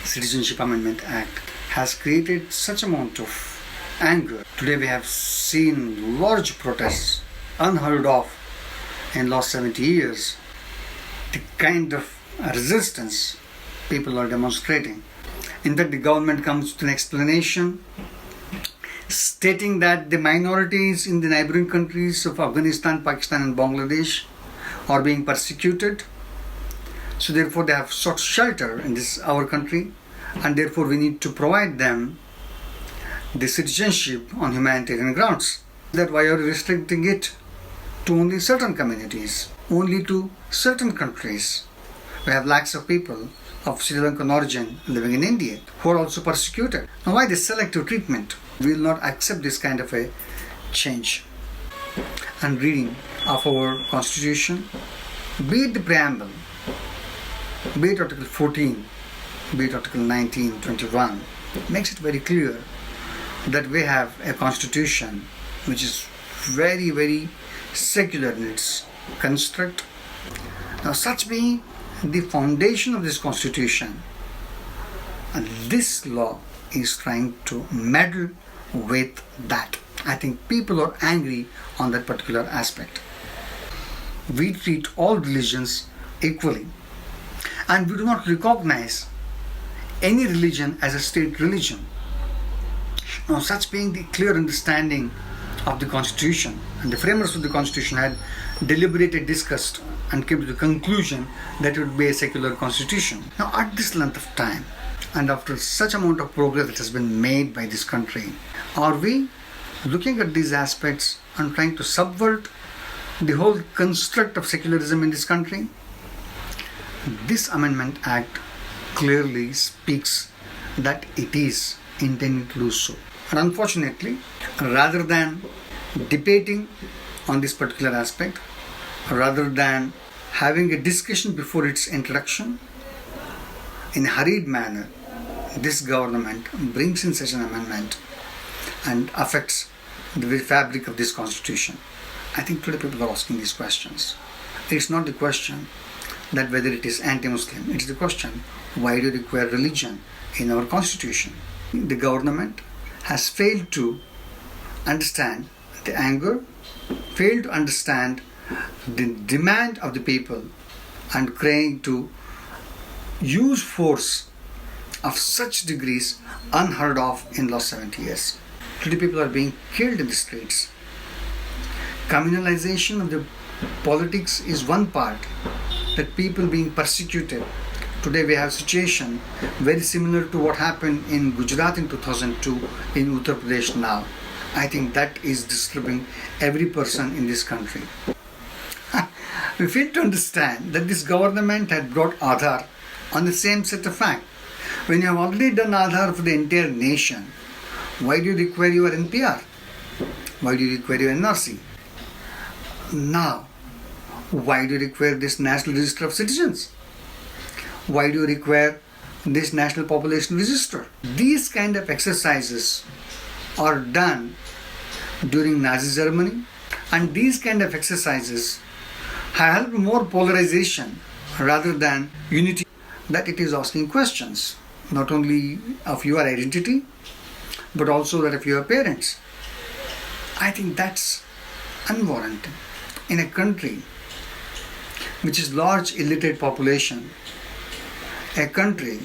Citizenship Amendment Act has created such amount of anger. Today we have seen large protests unheard of in last 70 years. The kind of resistance people are demonstrating. In fact, the government comes with an explanation stating that the minorities in the neighboring countries of Afghanistan, Pakistan and Bangladesh are being persecuted. So therefore they have sought shelter in our country, and therefore we need to provide them the citizenship on humanitarian grounds. That why are you restricting it to only certain communities, only to certain countries? We have lakhs of people of Sri Lankan origin living in India who are also persecuted. Now why this selective treatment? We will not accept this kind of a change. And reading of our constitution, be it the preamble, be it Article 14, be it Article 19, 21, makes it very clear that we have a constitution which is very, very secular in its construct. Now, such being the foundation of this constitution, and this law is trying to meddle with that. I think people are angry on that particular aspect. We treat all religions equally, and we do not recognize any religion as a state religion. Now, such being the clear understanding of the Constitution, and the framers of the Constitution had deliberated, discussed, and came to the conclusion that it would be a secular constitution. Now, at this length of time, and after such amount of progress that has been made by this country, are we looking at these aspects and trying to subvert the whole construct of secularism in this country? This Amendment Act clearly speaks that it is intended to do so. And unfortunately, rather than debating on this particular aspect, rather than having a discussion before its introduction, in a hurried manner, this government brings in such an amendment and affects the very fabric of this constitution. I think today people are asking these questions. It's not the question that whether it is anti-Muslim. It's the question, why do you require religion in our constitution? The government has failed to understand the anger, failed to understand the demand of the people, and trying to use force of such degrees unheard of in last 70 years. Today people are being killed in the streets. Communalization of the politics is one part, that people being persecuted. Today we have a situation very similar to what happened in Gujarat in 2002, in Uttar Pradesh now. I think that is disturbing every person in this country. We fail to understand that this government had brought Aadhaar on the same set of facts. When you have already done Aadhaar for the entire nation, why do you require your NPR? Why do you require your NRC? Now, why do you require this National Register of Citizens? Why do you require this National Population Register? These kind of exercises are done during Nazi Germany, and these kind of exercises have helped more polarization rather than unity. That it is asking questions, not only of your identity, but also that of your parents. I think that's unwarranted. In a country which is large illiterate population, a country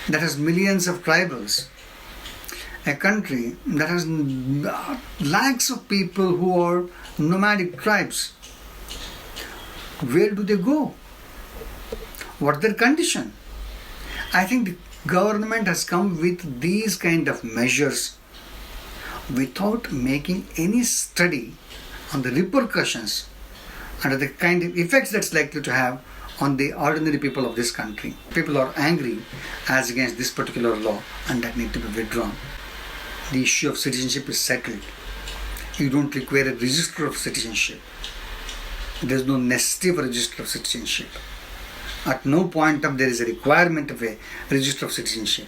that has millions of tribals, a country that has lakhs of people who are nomadic tribes, where do they go? What's their condition? I think the government has come with these kind of measures without making any study on the repercussions and the kind of effects that's likely to have on the ordinary people of this country. People are angry as against this particular law, and that need to be withdrawn. The issue of citizenship is settled. You don't require a register of citizenship. There's no necessity for a register of citizenship. At no point of there is a requirement of a register of citizenship.